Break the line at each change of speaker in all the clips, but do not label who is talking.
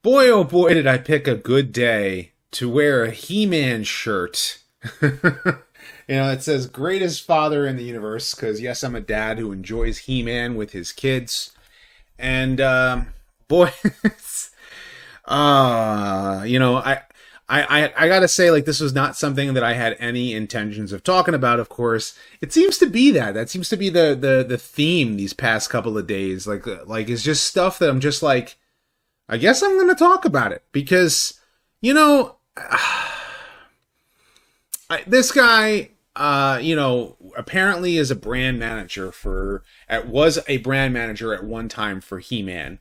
Boy, oh boy, did I pick a good day to wear a He-Man shirt. It says greatest father in the universe, because yes, I'm a dad who enjoys He-Man with his kids. And, boy, I gotta say, like, this was not something that I had any intentions of talking about, of course. It seems to be that. That seems to be the theme these past couple of days. Like, it's just stuff that I'm just like, I guess I'm going to talk about it because, this guy, apparently is a brand manager was a brand manager at one time for He-Man.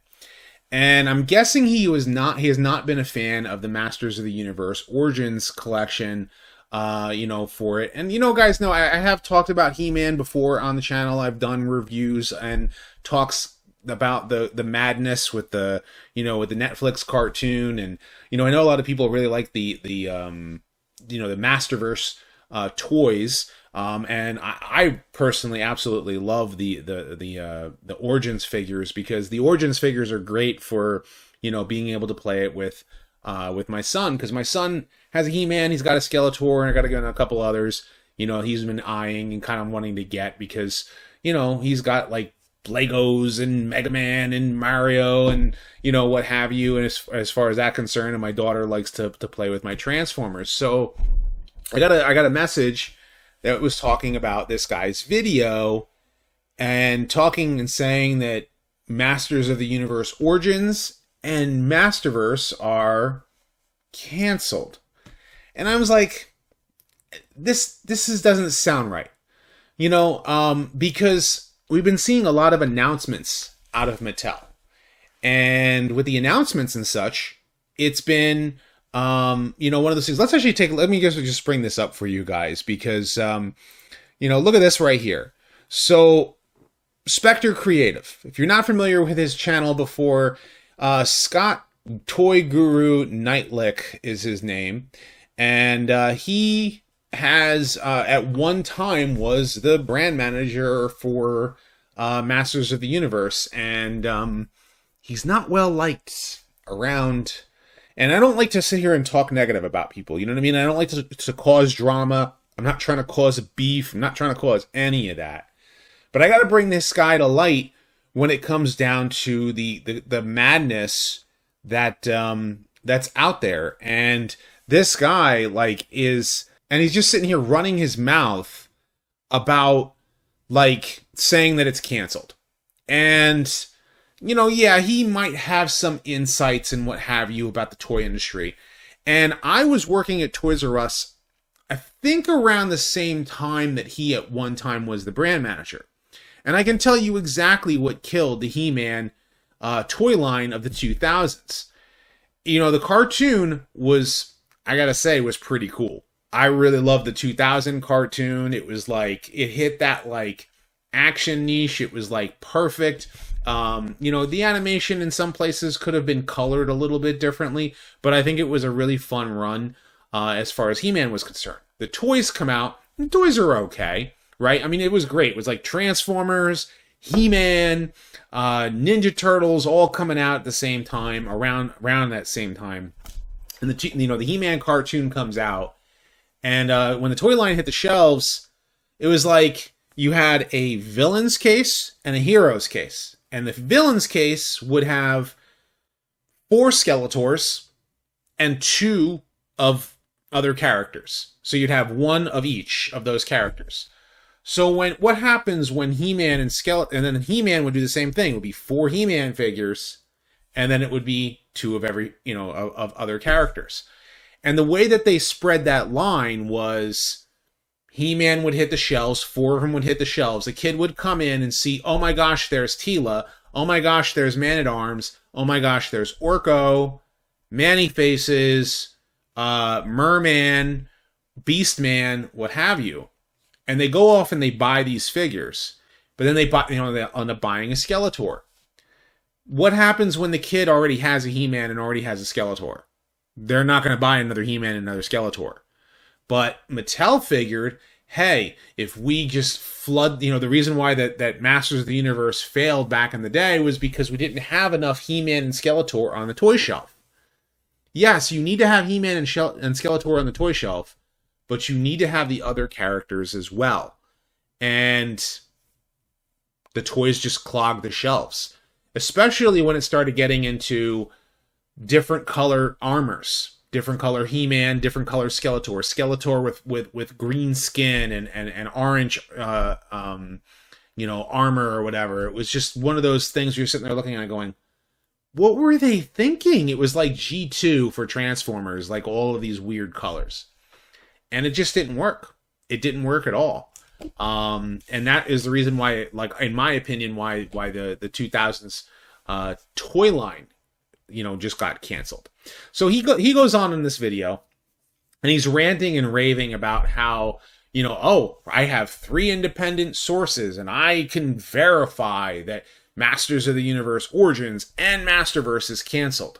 And I'm guessing he has not been a fan of the Masters of the Universe Origins collection, for it. And, guys know, I have talked about He-Man before on the channel. I've done reviews and talks about the madness with the Netflix cartoon, and I know a lot of people really like the Masterverse toys, and I personally absolutely love the Origins figures, because the Origins figures are great for being able to play it with my son, because my son has a He-Man, he's got a Skeletor, and I got to get a couple others he's been eyeing and kind of wanting to get, because he's got like Legos and Mega Man and Mario and what have you, and as far as that concerned, and my daughter likes to play with my Transformers. So I got a message that was talking about this guy's video and talking and saying that Masters of the Universe Origins and Masterverse are canceled. And I was like, this doesn't sound right. Because we've been seeing a lot of announcements out of Mattel. And with the announcements and such, it's been, one of those things. Let me just bring this up for you guys, because, look at this right here. So, Spectre Creative. If you're not familiar with his channel before, Scott Toy Guru Nightlick is his name. And he has, at one time, was the brand manager for Masters of the Universe. And he's not well liked around. And I don't like to sit here and talk negative about people. You know what I mean? I don't like to cause drama. I'm not trying to cause a beef. I'm not trying to cause any of that. But I got to bring this guy to light when it comes down to the madness that that's out there. And this guy and he's just sitting here running his mouth about saying that it's canceled. And he might have some insights and what have you about the toy industry. And I was working at Toys R Us, I think around the same time that he at one time was the brand manager. And I can tell you exactly what killed the He-Man toy line of the 2000s. The cartoon was, I gotta say, was pretty cool. I really loved the 2000 cartoon. It was it hit that action niche. It was perfect. The animation in some places could have been colored a little bit differently, but I think it was a really fun run as far as He-Man was concerned. The toys come out, and the toys are okay, right? I mean, it was great. It was Transformers, He-Man, Ninja Turtles, all coming out at the same time, around that same time. And the He-Man cartoon comes out, and when the toy line hit the shelves, it was you had a villain's case and a hero's case. And the villain's case would have 4 Skeletors and 2 of other characters. So you'd have 1 of each of those characters. So what happens when He-Man and then He-Man would do the same thing. It would be 4 He-Man figures, and then it would be 2 of every, of other characters. And the way that they spread that line was He-Man would hit the shelves, 4 of them would hit the shelves. The kid would come in and see, oh my gosh, there's Teela. Oh my gosh, there's Man-at-Arms. Oh my gosh, there's Orko, Man-E-Faces, Merman, Beastman, what have you. And they go off and they buy these figures. But then they end up buying a Skeletor. What happens when the kid already has a He-Man and already has a Skeletor? They're not going to buy another He-Man and another Skeletor. But Mattel figured, hey, if we just flood, the reason why that Masters of the Universe failed back in the day was because we didn't have enough He-Man and Skeletor on the toy shelf. yes, you need to have He-Man and Skeletor on the toy shelf, but you need to have the other characters as well. And the toys just clogged the shelves, especially when it started getting into different color armors, different color He-Man, different color Skeletor with green skin and orange armor or whatever. It was just one of those things you're sitting there looking at it going, what were they thinking? It was like G2 for Transformers, like all of these weird colors. And it just didn't work. It didn't work at all. And that is the reason why, like, in my opinion, why the 2000s toy line, just got canceled. So he goes on in this video, and he's ranting and raving about how, I have 3 independent sources, and I can verify that Masters of the Universe Origins and Masterverse is canceled.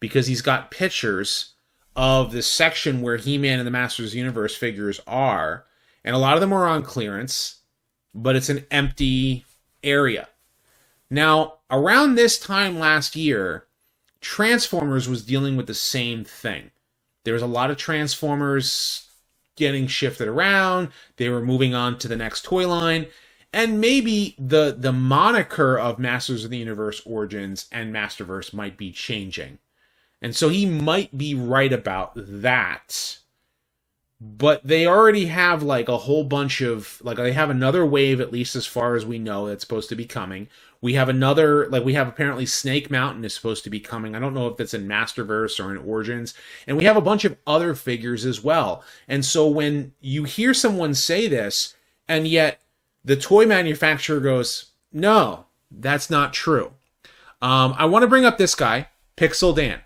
Because he's got pictures of the section where He-Man and the Masters of the Universe figures are, and a lot of them are on clearance, but it's an empty area. Now, around this time last year, Transformers was dealing with the same thing. There was a lot of Transformers getting shifted around. They were moving on to the next toy line. And maybe the moniker of Masters of the Universe Origins and Masterverse might be changing. And so he might be right about that. But they already have like a whole bunch of, like, they have another wave, at least as far as we know, that's supposed to be coming. We have another, like, we have apparently Snake Mountain is supposed to be coming. I don't know if it's in Masterverse or in Origins. And we have a bunch of other figures as well. And so when you hear someone say this, and yet the toy manufacturer goes, no, that's not true. I want to bring up this guy, Pixel Dan.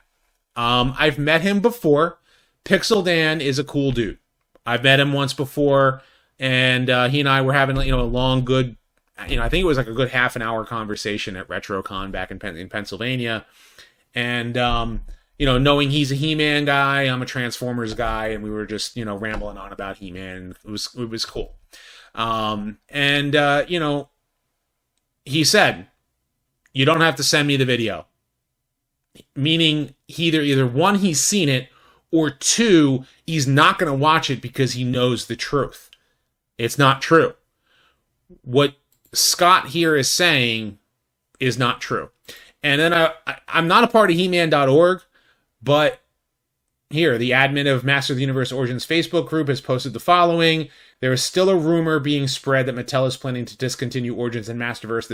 I've met him before. Pixel Dan is a cool dude. I've met him once before, and he and I were having, a long, good, I think it was like a good half an hour conversation at RetroCon back in Pennsylvania. And, knowing he's a He-Man guy, I'm a Transformers guy, and we were just, rambling on about He-Man. It was cool. He said, you don't have to send me the video. Meaning either one, he's seen it, or 2, he's not going to watch it because he knows the truth. It's not true. What Scott here is saying is not true. And then I'm not a part of He-Man.org, but here, the admin of Master of the Universe Origins Facebook group has posted the following. There is still a rumor being spread that Mattel is planning to discontinue Origins and Masterverse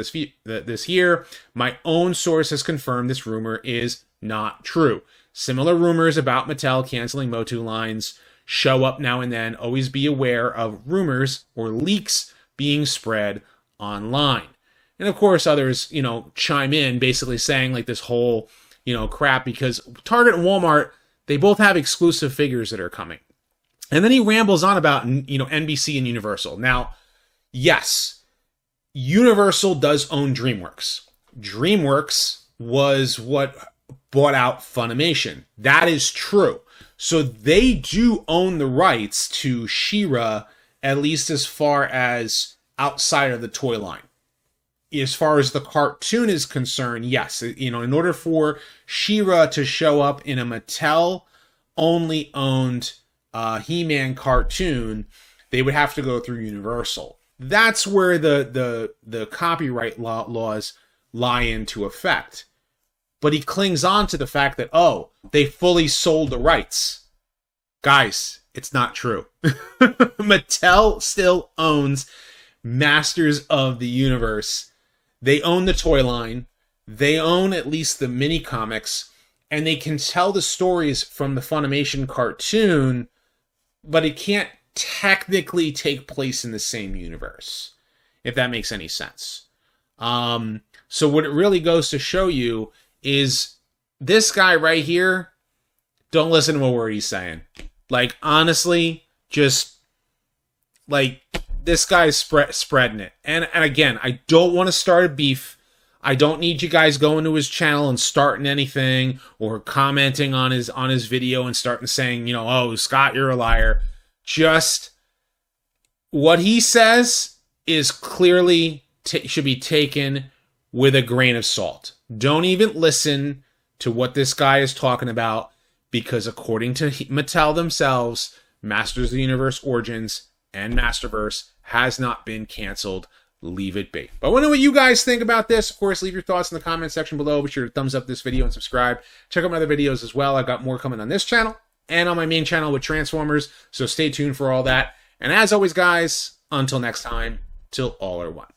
this year. My own source has confirmed this rumor is not true. Similar rumors about Mattel canceling MOTU lines show up now and then. Always be aware of rumors or leaks being spread online. And of course, others, chime in basically saying like this whole, crap, because Target and Walmart, they both have exclusive figures that are coming. And then he rambles on about, NBC and Universal. Now, yes, Universal does own DreamWorks. DreamWorks was what bought out Funimation. That is true. So they do own the rights to She-Ra, at least as far as outside of the toy line. As far as the cartoon is concerned, yes, in order for She-Ra to show up in a Mattel-only owned He-Man cartoon, they would have to go through Universal. That's where the copyright laws lie into effect. But he clings on to the fact that, they fully sold the rights. Guys, it's not true. Mattel still owns Masters of the Universe. They own the toy line. They own at least the mini comics. And they can tell the stories from the Funimation cartoon, but it can't technically take place in the same universe, if that makes any sense. So what it really goes to show you is this guy right here, don't listen to a word he's saying. Like, honestly, just, like, this guy's spreading it. And again, I don't want to start a beef. I don't need you guys going to his channel and starting anything or commenting on his video and starting saying, Scott, you're a liar. Just what he says is clearly should be taken with a grain of salt. Don't even listen to what this guy is talking about, because according to Mattel themselves, Masters of the Universe Origins and Masterverse has not been canceled. Leave it be. But I want to know what you guys think about this. Of course, leave your thoughts in the comment section below. Be sure to thumbs up this video and subscribe. Check out my other videos as well. I've got more coming on this channel and on my main channel with Transformers, so stay tuned for all that. And as always, guys, until next time, till all are one.